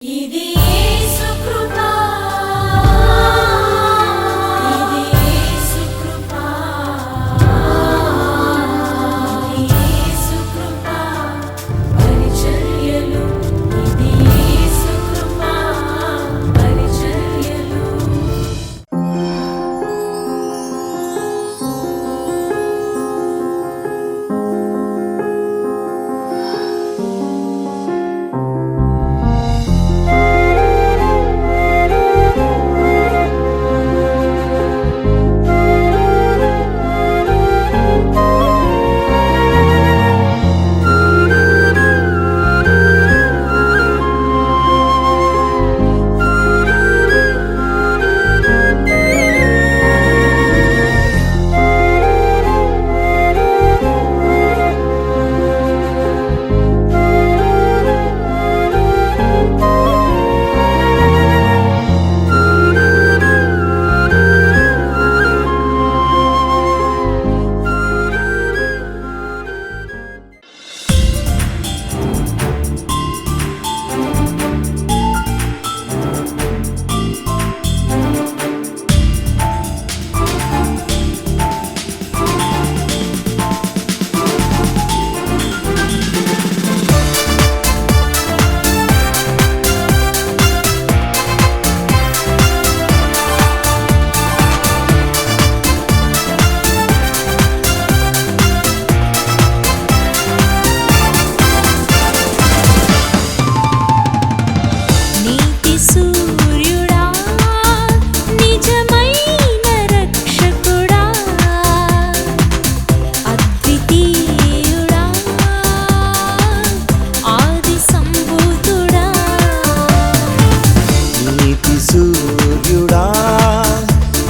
ఇది యేసు కృప, ఇది యేసు కృప, ఇది యేసు కృప పరిచర్యలు, ఇది యేసు కృప పరిచర్యలు.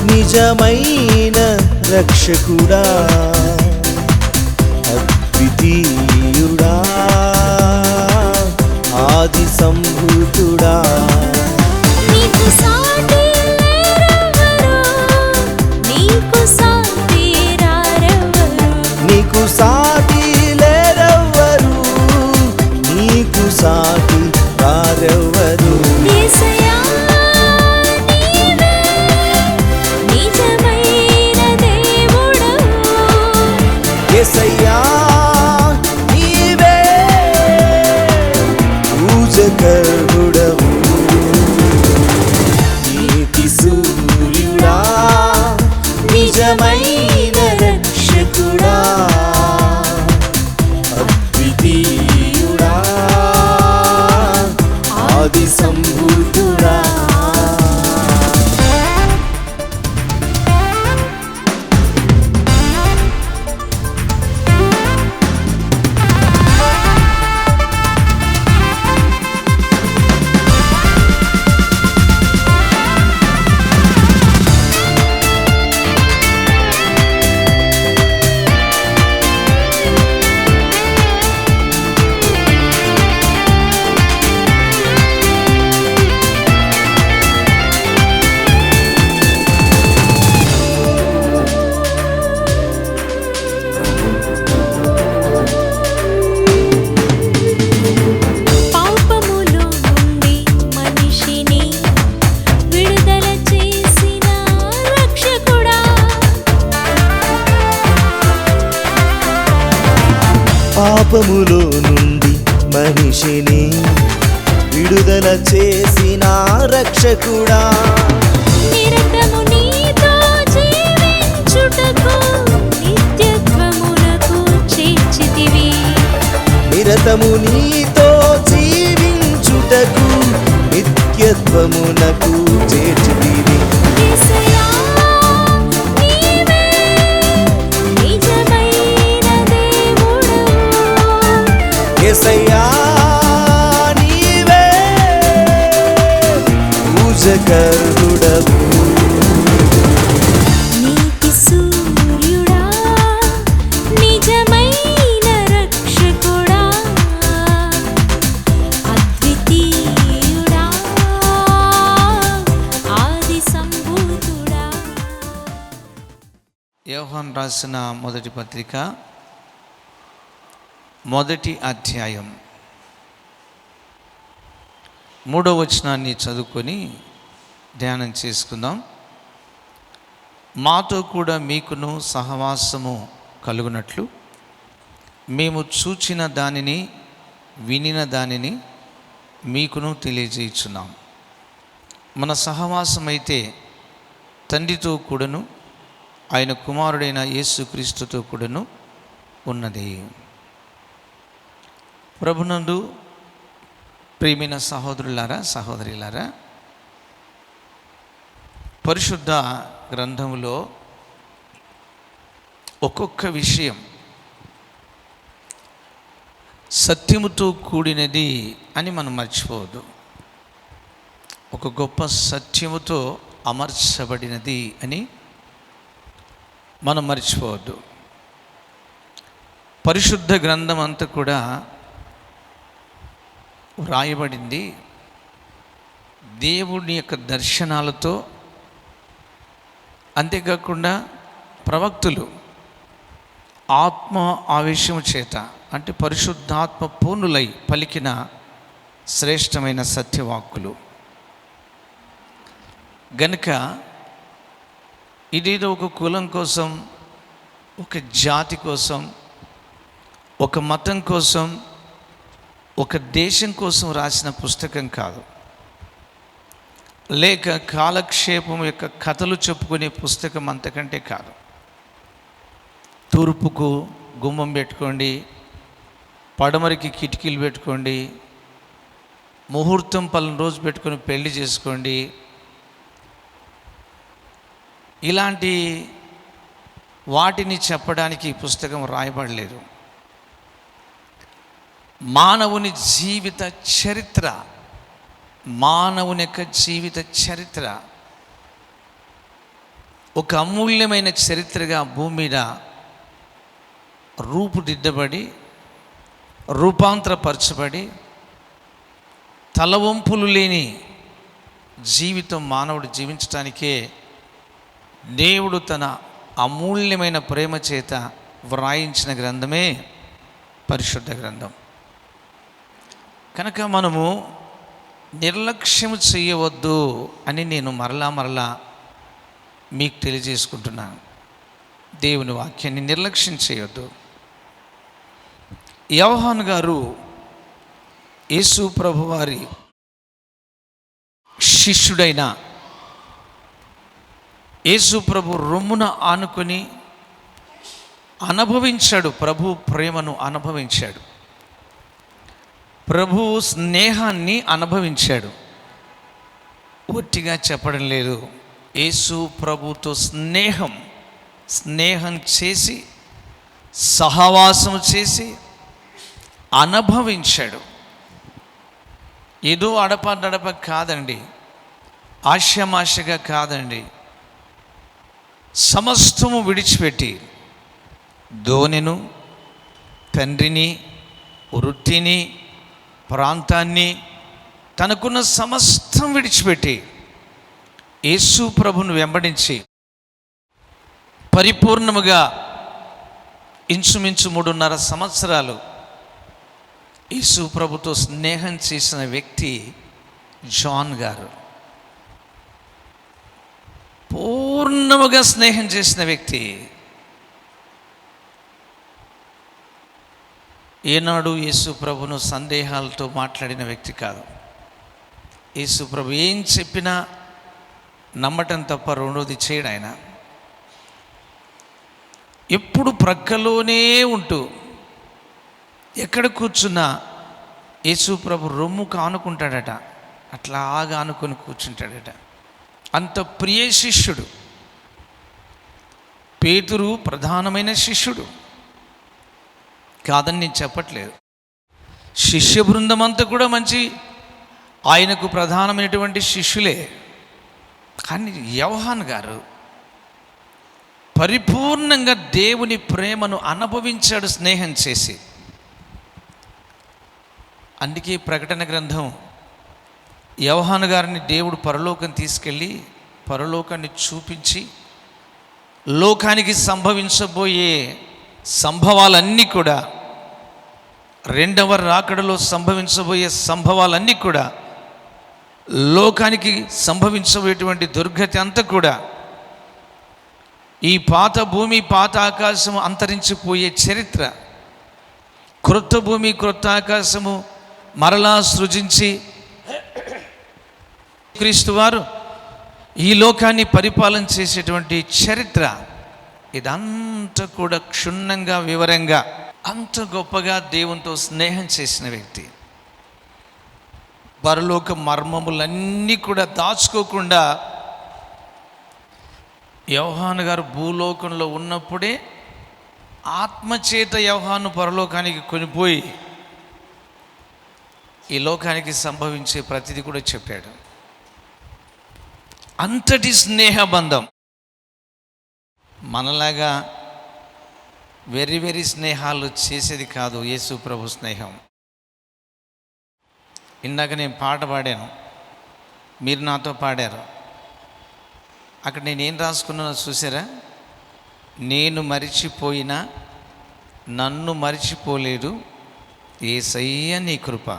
నిజమైన రక్షకుడా, అద్వితీయుడా, ఆది సంభూతుడా, నీకు సాటి లేరెవరు, నీకు సాటి రారెవరు, నీకు సాటి లేరెవ్వరు, నీకు సాటి రారెవ్వరు. యేసయ్యా నీవే నిజమైన దేవుడవు, యేసయ్యా నీవే పూజకర్హుడవు. నీతి సూర్యుడా, నిజమైన రక్షకుడా, అద్వితీయుడా, ఆది సంభూతుడా. పాపములో నుండి మనిషిని విడుదల చేసిన రక్షకుడా, పాపములో నుండి మనిషిని విడుదల చేసిన రక్షకుడా, నిరతము నీతో జీవించుటకు నిత్యత్వమునకు చేర్చితివి, నిరతము నీతో జీవించుటకు నిత్యత్వమునకు చేర్చితివి. యేసయ్యా నీవే నిజమైన దేవుడవు, యేసయ్యా నీవే పూజకర్హుడవు. నీతి సూర్యుడా, నిజమైన రక్షకుడా, అద్వితీయుడా, ఆది సంభూతుడా. యోహాను రాసిన మొదటి పత్రిక మొదటి అధ్యాయం 3వ వచనాన్ని చదువుకొని ధ్యానం చేసుకుందాం. మాతో కూడా మీకును సహవాసము కలుగునట్లు మేము చూచిన దానిని వినిన దానిని మీకును తెలియజేయుచున్నాం. మన సహవాసం అయితే తండ్రితో కూడాను ఆయన కుమారుడైన యేసుక్రీస్తుతో కూడాను ఉన్నది. ప్రభునందు ప్రియమైన సహోదరులారా, సహోదరులారా, పరిశుద్ధ గ్రంథములో ఒక్కొక్క విషయం సత్యముతో కూడినది అని మనం మర్చిపోవద్దు. ఒక గొప్ప సత్యముతో అమర్చబడినది అని మనం మర్చిపోవద్దు. పరిశుద్ధ గ్రంథం అంతా కూడా వ్రాయబడింది దేవుని యొక్క దర్శనాలతో, అంతేకాకుండా ప్రవక్తులు ఆత్మ ఆవేశము చేత అంటే పరిశుద్ధాత్మ పూర్ణులై పలికిన శ్రేష్టమైన సత్యవాక్కులు గనుక ఇదేదో ఒక కులం కోసం, ఒక జాతి కోసం, ఒక మతం కోసం, ఒక దేశం కోసం రాసిన పుస్తకం కాదు, లేక కాలక్షేపం యొక్క కథలు చెప్పుకునే పుస్తకం అంతకంటే కాదు. తూర్పుకు గుమ్మం పెట్టుకోండి, పడమరికి కిటికీలు పెట్టుకోండి, ముహూర్తం పలానా రోజు పెట్టుకొని పెళ్లి చేసుకోండి, ఇలాంటి వాటిని చెప్పడానికి ఈ పుస్తకం రాయబడలేదు. మానవుని జీవిత చరిత్ర, మానవుని యొక్క జీవిత చరిత్ర ఒక అమూల్యమైన చరిత్రగా భూమి మీద రూపుదిద్దబడి, రూపాంతరపరచబడి, తలవంపులు లేని జీవితం మానవుడు జీవించడానికే దేవుడు తన అమూల్యమైన ప్రేమ చేత వ్రాయించిన గ్రంథమే పరిశుద్ధ గ్రంథం. కనుక మనము నిర్లక్ష్యం చేయవద్దు అని నేను మరలా మీకు తెలియజేసుకుంటున్నాను. దేవుని వాక్యాన్ని నిర్లక్ష్యం చేయొద్దు. యోహాను గారు యేసు ప్రభువారి శిష్యుడైన యేసు ప్రభు రొమ్మున ఆనుకొని అనుభవించాడు, ప్రభు ప్రేమను అనుభవించాడు, ప్రభు స్నేహాన్ని అనుభవించాడు. ఒట్టిగా చెప్పడం లేదు, యేసు ప్రభుతో స్నేహం చేసి, సహవాసం చేసి అనుభవించాడు. ఏదో అడప కాదండి, ఆశమాశగా కాదండి, సమస్తము విడిచిపెట్టి ధోనిను, తండ్రిని, వృత్తిని, ప్రాంతాన్ని, తనకున్న సమస్తం విడిచిపెట్టి యేసు ప్రభును వెంబడించి పరిపూర్ణముగా ఇంచుమించు 3.5 సంవత్సరాలు యేసు ప్రభుతో స్నేహం చేసిన వ్యక్తి జాన్ గారు. పూర్ణముగా స్నేహం చేసిన వ్యక్తి. ఏనాడు యేసు ప్రభును సందేహాలతో మాట్లాడిన వ్యక్తి కాదు. యేసు ప్రభు ఏం చెప్పినా నమ్మటం తప్ప రెండోది చేయడు. ఆయన ఎప్పుడు ప్రక్కలోనే ఉంటూ ఎక్కడ కూర్చున్నా యేసు ప్రభు రొమ్ముకు ఆనుకుంటాడట, అట్లాగా ఆనుకొని కూర్చుంటాడట. అంత ప్రియ శిష్యుడు. పేతురు ప్రధానమైన శిష్యుడు కాదని నేను చెప్పట్లేదు. శిష్య బృందం అంతా కూడా మంచి ఆయనకు ప్రధానమైనటువంటి శిష్యులే. కానీ యోహాను గారు పరిపూర్ణంగా దేవుని ప్రేమను అనుభవించాడు స్నేహం చేసి. అందుకే ప్రకటన గ్రంథం యోహాను గారిని దేవుడు పరలోకం తీసుకెళ్ళి పరలోకాన్ని చూపించి లోకానికి సంభవించబోయే సంభవాలన్నీ కూడా, రెండవ రాకడలో సంభవించబోయే సంభవాలన్నీ కూడా లోకానికి సంభవించబోయేటువంటి దుర్గతి అంతా కూడా ఈ పాత భూమి పాత ఆకాశము అంతరించిపోయే చరిత్ర, క్రొత్త భూమి క్రొత్త ఆకాశము మరలా సృజించి క్రీస్తు వారు ఈ లోకాన్ని పరిపాలన చేసేటువంటి చరిత్ర, ఇదంతా కూడా క్షుణ్ణంగా వివరంగా అంత గొప్పగా దేవునితో స్నేహం చేసిన వ్యక్తి. పరలోక మర్మములన్నీ కూడా దాచుకోకుండా యోహాను గారు భూలోకంలో ఉన్నప్పుడే ఆత్మచేత యోహాను పరలోకానికి కొనిపోయి ఈ లోకానికి సంభవించే ప్రతిదీ కూడా చెప్పాడు. అంతటి స్నేహబంధం. మనలాగా వెరీ స్నేహాలు చేసేది కాదు యేసు ప్రభు స్నేహం. ఇందాక నేను పాట పాడాను, మీరు నాతో పాడారు. అక్కడ నేనేం రాసుకున్నానో చూసారా? నేను మరిచిపోయినా నన్ను మరిచిపోలేడు యేసయ్య నీ కృప.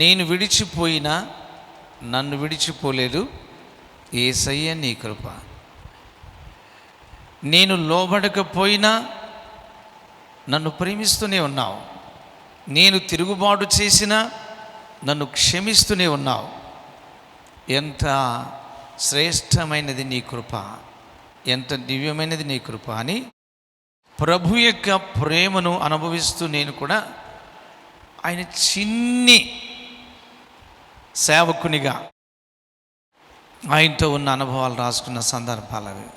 నేను విడిచిపోయినా నన్ను విడిచిపోలేదు యేసయ్య నీ కృప. నేను లోబడకపోయినా నన్ను ప్రేమిస్తూనే ఉన్నావు. నేను తిరుగుబాటు చేసినా నన్ను క్షమిస్తూనే ఉన్నావు. ఎంత శ్రేష్టమైనది నీ కృప, ఎంత దివ్యమైనది నీ కృప అని ప్రభు యొక్క ప్రేమను అనుభవిస్తూ నేను కూడా ఆయన చిన్ని సేవకునిగా ఆయనతో ఉన్న అనుభవాలు రాసుకున్న సందర్భాలు అవి.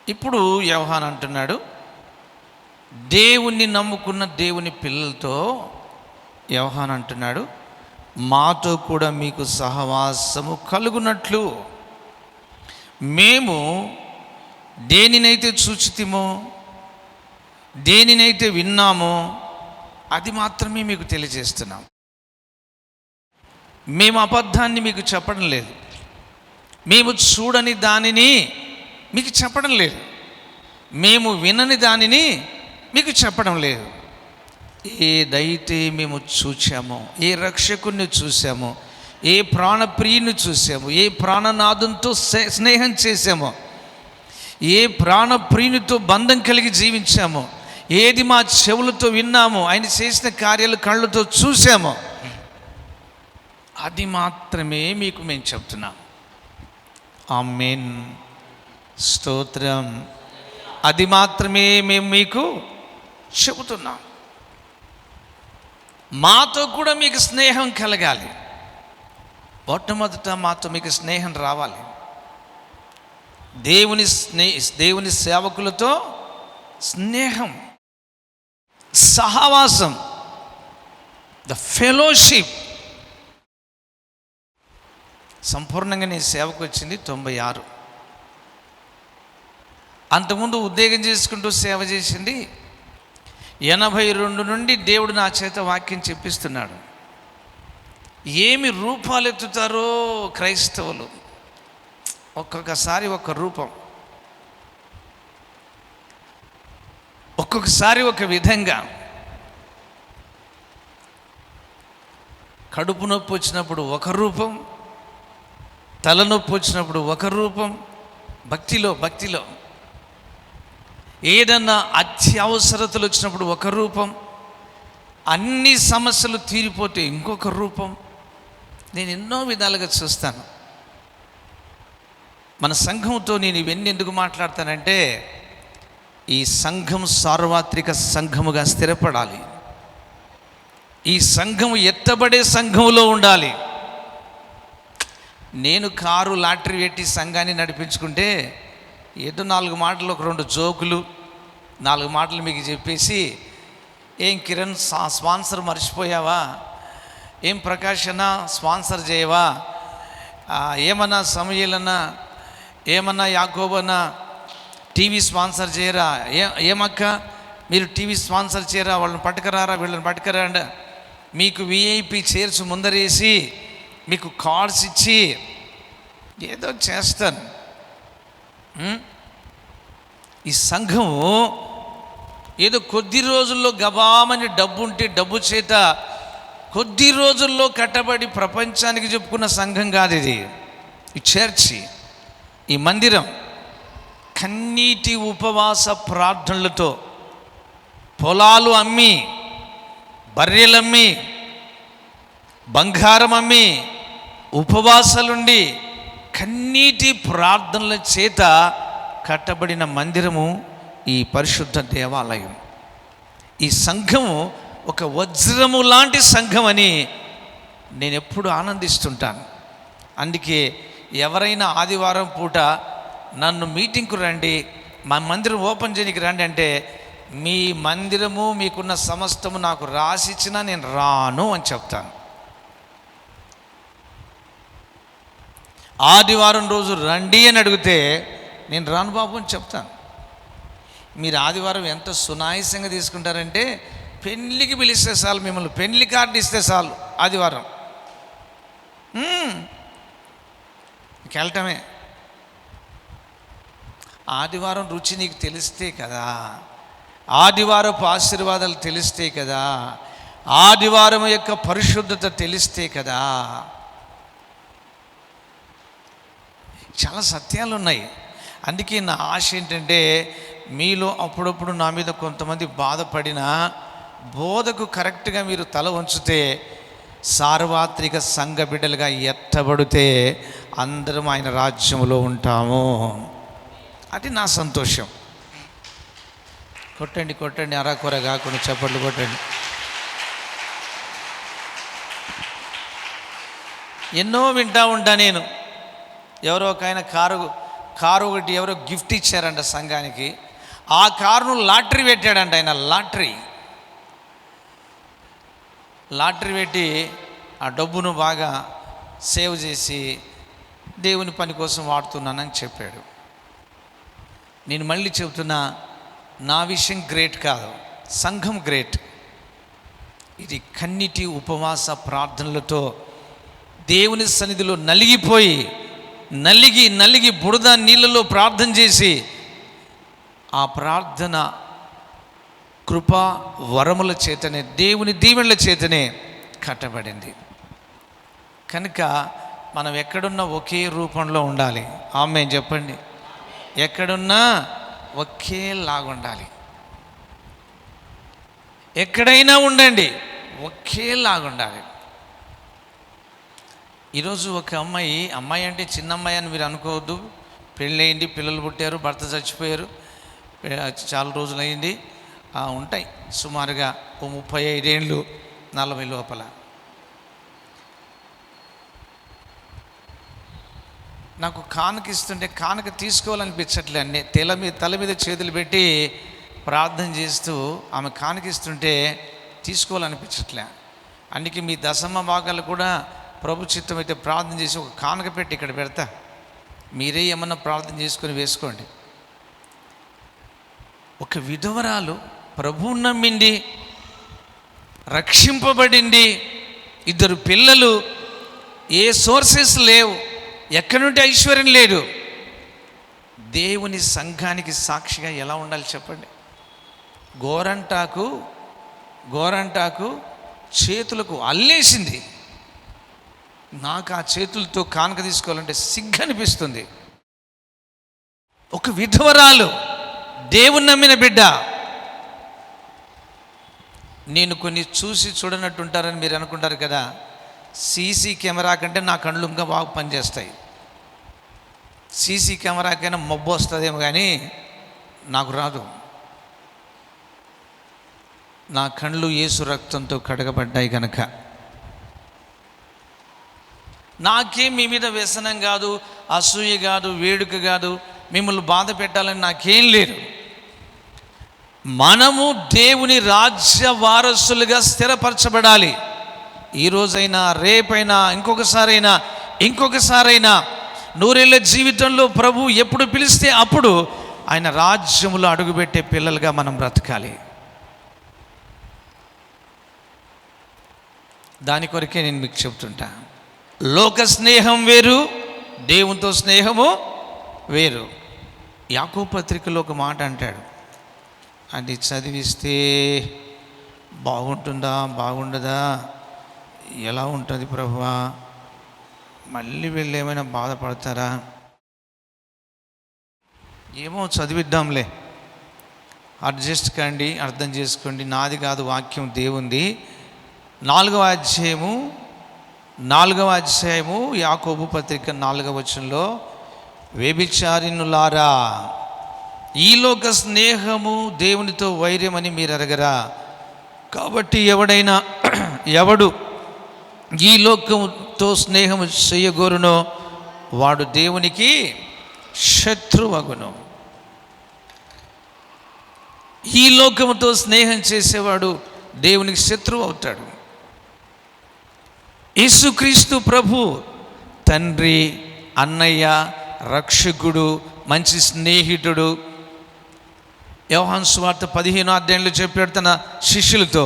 ఇప్పుడు యోహాను అంటున్నాడు, దేవుణ్ణి నమ్ముకున్న దేవుని పిల్లలతో యోహాను అంటున్నాడు, మాతో కూడా మీకు సహవాసము కలుగునట్లు మేము దేనినైతే చూచితిమో దేనినైతే విన్నామో అది మాత్రమే మీకు తెలియజేస్తున్నాం. మేము అబద్ధాన్ని మీకు చెప్పడం లేదు, మేము చూడని దానిని మీకు చెప్పడం లేదు, మేము వినని దానిని మీకు చెప్పడం లేదు. ఏదైతే మేము చూసామో, ఏ రక్షకుని చూసామో, ఏ ప్రాణప్రియుని చూసామో, ఏ ప్రాణనాథంతో స్నేహం చేసామో, ఏ ప్రాణప్రియునితో బంధం కలిగి జీవించామో, ఏది మా చెవులతో విన్నామో, ఆయన చేసిన కార్యాలు కళ్ళతో చూసామో అది మాత్రమే మీకు మేము చెప్తున్నాం. ఆమేన్, స్తోత్రం. అది మాత్రమే మేము మీకు చెబుతున్నాం. మాతో కూడా మీకు స్నేహం కలగాలి. మొట్టమొదట మాతో మీకు స్నేహం రావాలి. దేవుని సేవకులతో స్నేహం, సహవాసం, ద ఫెలోషిప్. సంపూర్ణంగా నేను సేవకు వచ్చింది 96. అంతకుముందు ఉద్యోగం చేసుకుంటూ సేవ చేసింది 82 నుండి దేవుడు నా చేత వాక్యం చెప్పిస్తున్నాడు. ఏమి రూపాలు ఎత్తుతారో క్రైస్తవులు, ఒక్కొక్కసారి ఒక రూపం, ఒక్కొక్కసారి ఒక విధంగా. కడుపు నొప్పి వచ్చినప్పుడు ఒక రూపం, తలనొప్పి వచ్చినప్పుడు ఒక రూపం, భక్తిలో ఏదన్నా అత్యవసరతలు వచ్చినప్పుడు ఒక రూపం, అన్ని సమస్యలు తీరిపోతే ఇంకొక రూపం. నేను ఎన్నో విధాలుగా చూస్తాను. మన సంఘంతో నేను ఇవన్నీ ఎందుకు మాట్లాడతానంటే, ఈ సంఘం సార్వత్రిక సంఘముగా స్థిరపడాలి. ఈ సంఘము ఎత్తబడే సంఘములో ఉండాలి. నేను కారు లాటరీ పెట్టి సంఘాన్ని నడిపించుకుంటే ఏదో 4 మాటలు, ఒక 2 జోకులు, 4 మాటలు మీకు చెప్పేసి, ఏం కిరణ్ స్పాన్సర్ మర్చిపోయావా, ఏం ప్రకాష్ అన్న స్పాన్సర్ చేయవా, ఏమన్నా సమయలన్నా, ఏమన్నా యాకోబన్నా టీవీ స్పాన్సర్ చేయరా, ఏమక్క మీరు టీవీ స్పాన్సర్ చేయరా, వాళ్ళని పట్టుకరారా, వీళ్ళని పట్టుకరా, మీకు విఐపి చైర్స్ ముందరేసి మీకు కార్డ్స్ ఇచ్చి ఏదో చేస్తాను. ఈ సంఘము ఏదో కొద్ది రోజుల్లో గబామని డబ్బు ఉంటే డబ్బు చేత కొద్ది రోజుల్లో కట్టబడి ప్రపంచానికి చెప్పుకున్న సంఘం కాదు ఇది. ఈ చర్చి, ఈ మందిరం కన్నీటి ఉపవాస ప్రార్థనలతో, పొలాలు అమ్మి, బర్రెలమ్మి, బంగారం అమ్మి, ఉపవాసాలుండి కన్నీటి ప్రార్థనల చేత కట్టబడిన మందిరము ఈ పరిశుద్ధ దేవాలయం. ఈ సంఘము ఒక వజ్రము లాంటి సంఘం అని నేను ఎప్పుడు ఆనందిస్తుంటాను. అందుకే ఎవరైనా ఆదివారం పూట నన్ను మీటింగ్కు రండి, మా మందిరం ఓపెన్ చేయడానికి రండి అంటే, మీ మందిరము మీకున్న సమస్తము నాకు రాసిచ్చినా నేను రాను అని చెప్తాను. ఆదివారం రోజు రండి అని అడిగితే నేను రాను బాబు అని చెప్తాను. మీరు ఆదివారం ఎంత సునాయాసంగా తీసుకుంటారంటే, పెళ్ళికి పిలిస్తే చాలు, మిమ్మల్ని పెళ్లి కార్డు ఇస్తే చాలు ఆదివారం వెళ్ళటమే. ఆదివారం రుచి నీకు తెలిస్తే కదా, ఆదివారపు ఆశీర్వాదాలు తెలిస్తే కదా, ఆదివారం యొక్క పరిశుద్ధత తెలిస్తే కదా. చాలా సత్యాలు ఉన్నాయి. అందుకే నా ఆశ ఏంటంటే, మీలో అప్పుడప్పుడు నా మీద కొంతమంది బాధపడినా బోధకు కరెక్ట్గా మీరు తల వంచితే, సార్వత్రిక సంఘ బిడ్డలుగా ఎత్తబడితే అందరం ఆయన రాజ్యంలో ఉంటాము. అది నా సంతోషం. కొట్టండి కొట్టండి, అరాకొర కాకుండా చప్పట్లు కొట్టండి. ఎన్నో వింటా ఉంటా నేను. ఎవరో ఒక ఆయన కారు ఒకటి ఎవరో గిఫ్ట్ ఇచ్చారంట సంఘానికి. ఆ కారును లాటరీ పెట్టాడంట ఆయన. లాటరీ పెట్టి ఆ డబ్బును బాగా సేవ్ చేసి దేవుని పని కోసం వాడుతున్నానని చెప్పాడు. నేను మళ్ళీ చెబుతున్నా, నా విషయం గ్రేట్ కాదు, సంఘం గ్రేట్. ఇది కన్నీటి ఉపవాస ప్రార్థనలతో దేవుని సన్నిధిలో నలిగిపోయి నలిగి బురద నీళ్ళలో ప్రార్థన చేసి, ఆ ప్రార్థన కృపా వరముల చేతనే, దేవుని దీవెనల చేతనే కట్టబడింది. కనుక మనం ఎక్కడున్నా ఒకే రూపంలో ఉండాలి. ఆమేన్ చెప్పండి. ఎక్కడున్నా ఒకేలాగుండాలి. ఎక్కడైనా ఉండండి, ఒకేలాగుండాలి. ఈరోజు ఒక అమ్మాయి అంటే చిన్న అమ్మాయి అని మీరు అనుకోవద్దు. పెళ్ళయింది, పిల్లలు పుట్టారు, భర్త చచ్చిపోయారు, చాలా రోజులు అయింది, ఉంటాయి సుమారుగా 35 ఏళ్ళు 40 లోపల. నాకు కానుక ఇస్తుంటే కానుక తీసుకోవాలనిపించట్లే. అన్నీ తల మీద చేతులు పెట్టి ప్రార్థన చేస్తూ ఆమె కానుక ఇస్తుంటే తీసుకోవాలనిపించట్లే. అందుకే మీ దశమ భాగాలు కూడా ప్రభు చిత్తం అయితే ప్రార్థన చేసి ఒక కానుక పెట్టి ఇక్కడ పెడతా, మీరే ఏమన్నా ప్రార్థన చేసుకొని వేసుకోండి. ఒక విధవరాలు ప్రభువు నమ్మింది, రక్షింపబడింది, 2 పిల్లలు, ఏ సోర్సెస్ లేవు, ఎక్కడి నుండి ఐశ్వర్యం లేదు. దేవుని సంఘానికి సాక్షిగా ఎలా ఉండాలి చెప్పండి. గోరంటాకు చేతులకు అల్లేసింది. నాకు ఆ చేతులతో కానుక తీసుకోవాలంటే సిగ్గనిపిస్తుంది. ఒక విధవరాలు, దేవుని నమ్మిన బిడ్డ. నేను కొన్ని చూసి చూడనట్టుంటారని మీరు అనుకుంటారు కదా. సీసీ కెమెరా కంటే నా కళ్ళు ఇంకా బాగా పనిచేస్తాయి. సీసీ కెమెరాకైనా మబ్బు వస్తుందేమో కానీ నాకు రాదు. నా కళ్ళు యేసు రక్తంతో కడగబడ్డాయి కనుక నాకేం మీ మీద వ్యసనం కాదు, అసూయ కాదు, వేడుక కాదు, మిమ్మల్ని బాధ పెట్టాలని నాకేం లేదు. మనము దేవుని రాజ్య వారసులుగా స్థిరపరచబడాలి. ఈరోజైనా, రేపైనా, ఇంకొకసారైనా 100 ఏళ్ల జీవితంలో ప్రభు ఎప్పుడు పిలిస్తే అప్పుడు ఆయన రాజ్యములో అడుగుపెట్టే పిల్లలుగా మనం బ్రతకాలి. దాని కొరకే నేను మీకు చెప్తుంటా. లోక స్నేహం వేరు, దేవునితో స్నేహము వేరు. యాకోబు పత్రికలో ఒక మాట అంటాడు, అది చదివిస్తే బాగుంటుందా బాగుండదా ఎలా ఉంటుంది ప్రభువా, మళ్ళీ వీళ్ళు ఏమైనా బాధపడతారా, ఏమో చదివిద్దాంలే, అడ్జస్ట్ కండి, అర్థం చేసుకోండి, నాది కాదు వాక్యం దేవుంది. 4వ అధ్యాయము యాకోబు పత్రిక 4వ వచనంలో, వ్యభిచారిణులారా, ఈలోక స్నేహము దేవునితో వైర్యమని మీరు ఎరగరా? కాబట్టి ఎవడు ఈ లోకముతో స్నేహము చేయగోరునో వాడు దేవునికి శత్రువగును. ఈ లోకముతో స్నేహం చేసేవాడు దేవునికి శత్రువు అవుతాడు. యేసుక్రీస్తు ప్రభు తండ్రి, అన్నయ్య, రక్షకుడు, మంచి స్నేహితుడు. యోహాను సువార్త 15వ అధ్యాయంలో చెప్పాడు తన శిష్యులతో,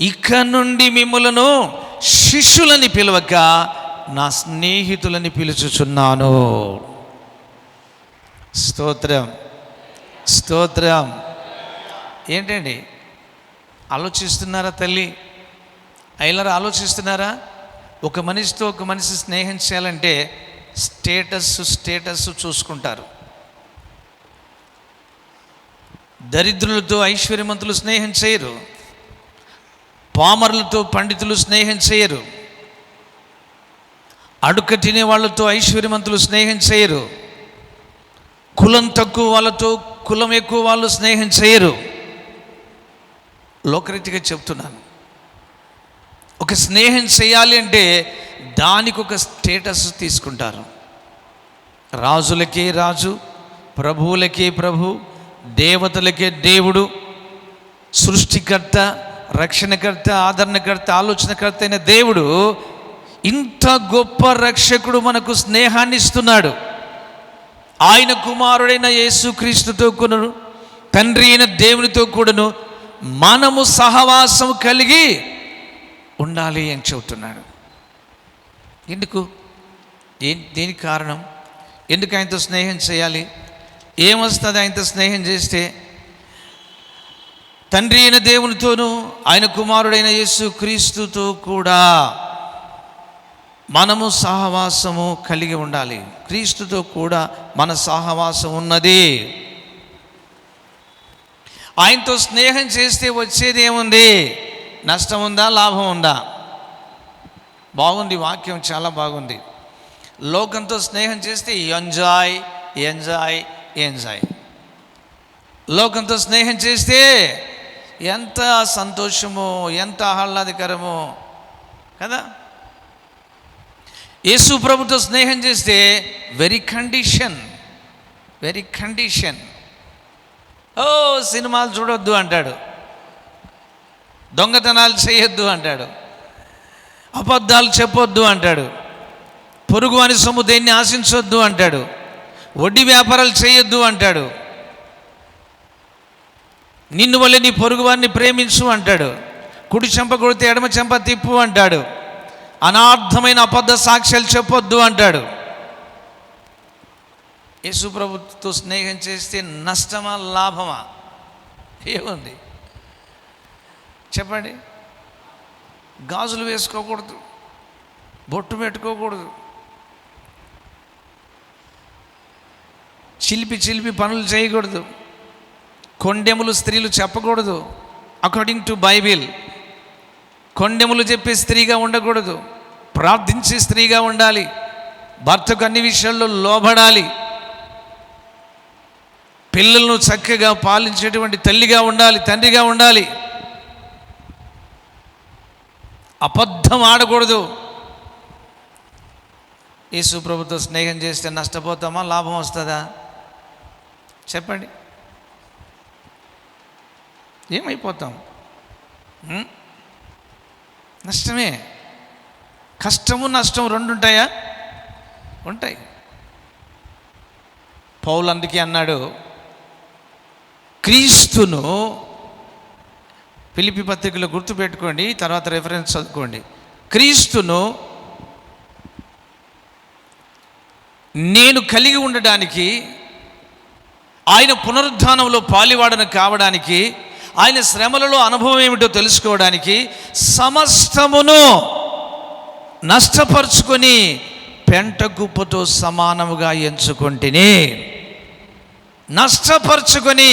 ఇక నుండి మిమ్ములను శిష్యులని పిలవక నా స్నేహితులని పిలుచుచున్నాను. స్తోత్రం, స్తోత్రం. ఏంటండి ఆలోచిస్తున్నారా తల్లి, అయ్యలారా ఆలోచిస్తున్నారా? ఒక మనిషితో ఒక మనిషి స్నేహం చేయాలంటే స్టేటస్ చూసుకుంటారు. దరిద్రులతో ఐశ్వర్యవంతులు స్నేహం చేయరు, పామరులతో పండితులు స్నేహం చేయరు, అడుక తినే వాళ్ళతో ఐశ్వర్యవంతులు స్నేహం చేయరు, కులం తక్కువ వాళ్ళతో కులం ఎక్కువ వాళ్ళు స్నేహం చేయరు. లోకరీతిగా చెప్తున్నాను. ఒక స్నేహం చేయాలి అంటే దానికి ఒక స్టేటస్ తీసుకుంటారు. రాజులకే రాజు, ప్రభువులకే ప్రభు, దేవతలకే దేవుడు, సృష్టికర్త, రక్షణకర్త, ఆదరణకర్త, ఆలోచనకర్త అయిన దేవుడు ఇంత గొప్ప రక్షకుడు మనకు స్నేహాన్ని ఇస్తున్నాడు. ఆయన కుమారుడైన యేసుక్రీస్తుతో కూడాను, తండ్రి అయిన దేవునితో కూడాను మనము సహవాసం కలిగి ఉండాలి అని చెబుతున్నాడు. ఎందుకు? దేనికి కారణం? ఎందుకు ఆయనతో స్నేహం చేయాలి? ఏమొస్తుంది ఆయనతో స్నేహం చేస్తే? తండ్రి అయిన దేవునితోనూ ఆయన కుమారుడైన యేసుక్రీస్తుతో కూడా మనము సహవాసము కలిగి ఉండాలి. క్రీస్తుతో కూడా మన సహవాసం ఉన్నది. ఆయనతో స్నేహం చేస్తే వచ్చేది ఏముంది? నష్టం ఉందా, లాభం ఉందా? బాగుంది, వాక్యం చాలా బాగుంది. లోకంతో స్నేహం చేస్తే ఎంజాయ్ ఎంజాయ్ ఎంజాయ్. లోకంతో స్నేహం చేస్తే ఎంత సంతోషమో, ఎంత ఆహ్లాదకరమో కదా. యేసు ప్రభుతో స్నేహం చేస్తే వెరీ కండిషన్. ఓ సినిమాలు చూడొద్దు అంటాడు, దొంగతనాలు చేయొద్దు అంటాడు, అబద్ధాలు చెప్పొద్దు అంటాడు, పొరుగు అని సొమ్ము దేన్ని ఆశించొద్దు అంటాడు, వడ్డీ వ్యాపారాలు చేయొద్దు అంటాడు, నిన్ను వల్లే నీ పొరుగు వారిని ప్రేమించు అంటాడు, కుడి చెంప కొడితే ఎడమ చెంప తిప్పు అంటాడు, అనార్థమైన అబద్ధ సాక్ష్యాలు చెప్పొద్దు అంటాడు. యేసు ప్రభుతో స్నేహం చేస్తే నష్టమా, లాభమా? ఏముంది చెప్పండి? గాజులు వేసుకోకూడదు, బొట్టు పెట్టుకోకూడదు, చిలిపి పనులు చేయకూడదు, కొండెములు స్త్రీలు చెప్పకూడదు. అకార్డింగ్ టు బైబిల్ కొండెములు చెప్పే స్త్రీగా ఉండకూడదు, ప్రార్థించే స్త్రీగా ఉండాలి, భర్తకు అన్ని విషయాల్లో లోబడాలి, పిల్లలను చక్కగా పాలించేటువంటి తల్లిగా ఉండాలి, తండ్రిగా ఉండాలి, అబద్ధం ఆడకూడదు. యేసు ప్రభుతో స్నేహం చేస్తే నష్టపోతామా, లాభం వస్తుందా? చెప్పండి. ఏమైపోతాం? నష్టమే. కష్టము నష్టం రెండు ఉంటాయా? ఉంటాయి. పౌలు అందుకే అన్నాడు, క్రీస్తును, ఫిలిప్పీ పత్రికలో గుర్తుపెట్టుకోండి, తర్వాత రెఫరెన్స్ చదువుకోండి. క్రీస్తును నేను కలిగి ఉండడానికి, ఆయన పునరుద్ధానంలో పాలివాడను కావడానికి, ఆయన శ్రమలలో అనుభవం ఏమిటో తెలుసుకోవడానికి సమస్తమును నష్టపరుచుకొని పెంట కుప్పతో సమానముగా ఎంచుకొంటిని. నష్టపరుచుకొని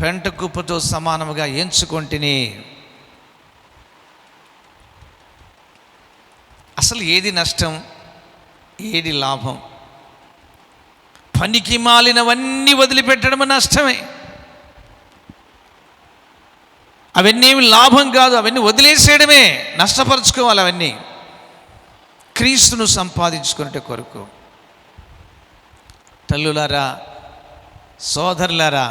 పెంట కుప్పతో సమానముగా ఎంచుకొంటిని. అసలు ఏది నష్టం, ఏది లాభం? పనికి మాలినవన్నీ వదిలిపెట్టడం నష్టమే. అవన్నీ లాభం కాదు, అవన్నీ వదిలేసేయడమే. నష్టపరుచుకోవాలి అవన్నీ క్రీస్తును సంపాదించుకునే కొరకు. తల్లులారా, సోదరులారా,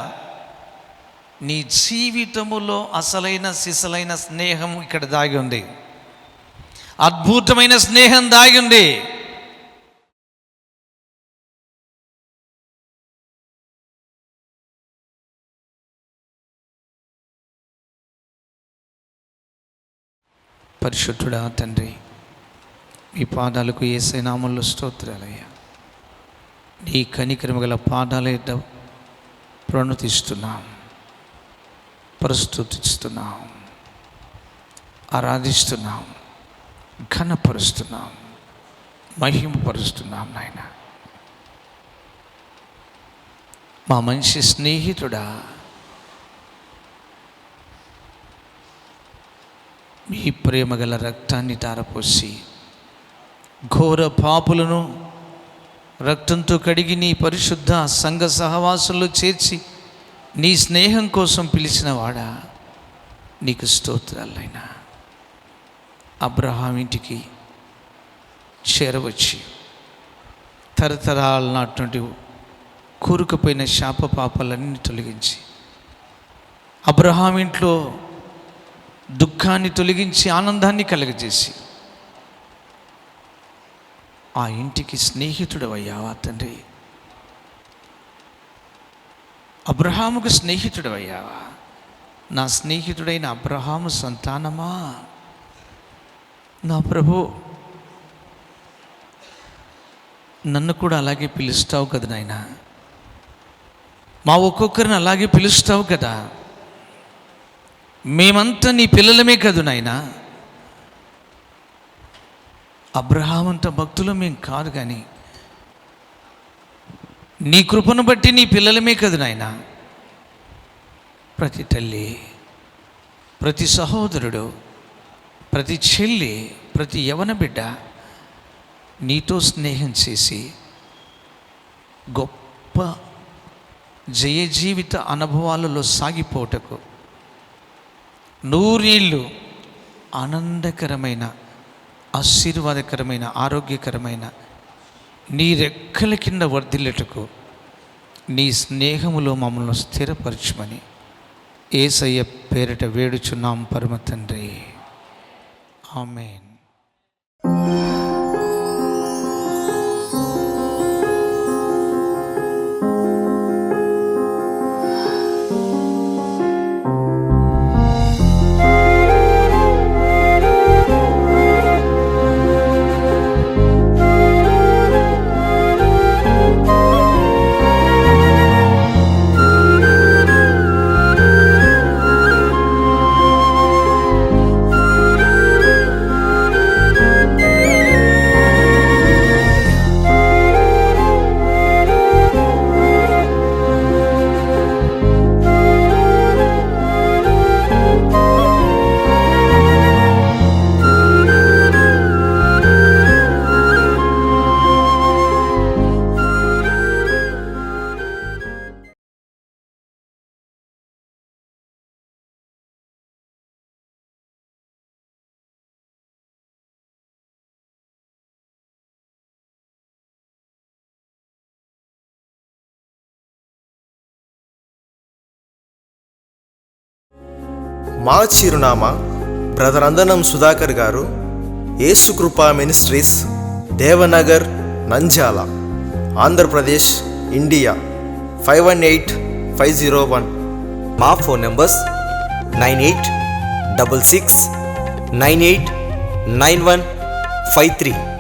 నీ జీవితములో అసలైన సిసలైన స్నేహం ఇక్కడ దాగి ఉంది. అద్భుతమైన స్నేహం దాగి ఉంది. పరిశుద్ధుడా తండ్రి, మీ పాదాలకు యేసయ్య నామములో స్తోత్రాలయ్యా. నీ కనికరము గల పాదాల యొద్ద ప్రణుతిస్తున్నాం, ప్రస్తుతిస్తున్నాం, ఆరాధిస్తున్నాం, ఘనపరుస్తున్నాం, మహిమపరుస్తున్నాం. నాయన, మా మంచి స్నేహితుడా, మీ ప్రేమ గల రక్తాన్ని ధారపోసి ఘోర పాపులను రక్తంతో కడిగి నీ పరిశుద్ధ సంఘ సహవాసంలో చేర్చి నీ స్నేహం కోసం పిలిచిన వాడా, నీకు స్తోత్రాలైనా. అబ్రహాం ఇంటికి చేరవచ్చి తరతరాల నాటి కూరుకుపోయిన శాప పాపాలన్నీ తొలగించి అబ్రహాం ఇంట్లో దుఃఖాన్ని తొలగించి ఆనందాన్ని కలుగజేసి ఆ ఇంటికి స్నేహితుడవయ్యావా తండ్రి. అబ్రహాముకు స్నేహితుడవయ్యావా. నా స్నేహితుడైన అబ్రహాము సంతానమా, నా ప్రభు, నన్ను కూడా అలాగే పిలుస్తావు కదా నాయన. మా ఒక్కొక్కరిని అలాగే పిలుస్తావు కదా. మేమంతా నీ పిల్లలమే కదు నాయనా. అబ్రహామంత భక్తులు మేము కాదు, కానీ నీ కృపను బట్టి నీ పిల్లలమే కదు నాయనా. ప్రతి తల్లి, ప్రతి సహోదరుడు, ప్రతి చెల్లి, ప్రతి యవన బిడ్డ నీతో స్నేహం చేసి గొప్ప జయ జీవిత అనుభవాలలో సాగిపోటకు నూరేళ్ళు ఆనందకరమైన, ఆశీర్వాదకరమైన, ఆరోగ్యకరమైన నీ రెక్కల కింద వర్ధిల్లుటకు నీ స్నేహములో మమ్మల్ని స్థిరపరచుమని యేసయ్య పేరిట వేడుచున్నాం పరమ తండ్రి. ఆమేన్. మా చిరునామా బ్రదర్ అందనం సుధాకర్ గారు, యేసుకృపా మినిస్ట్రీస్, దేవనగర్, నంద్యాల, ఆంధ్రప్రదేశ్, ఇండియా 518501. మా ఫోన్ నంబర్స్ 9866989153.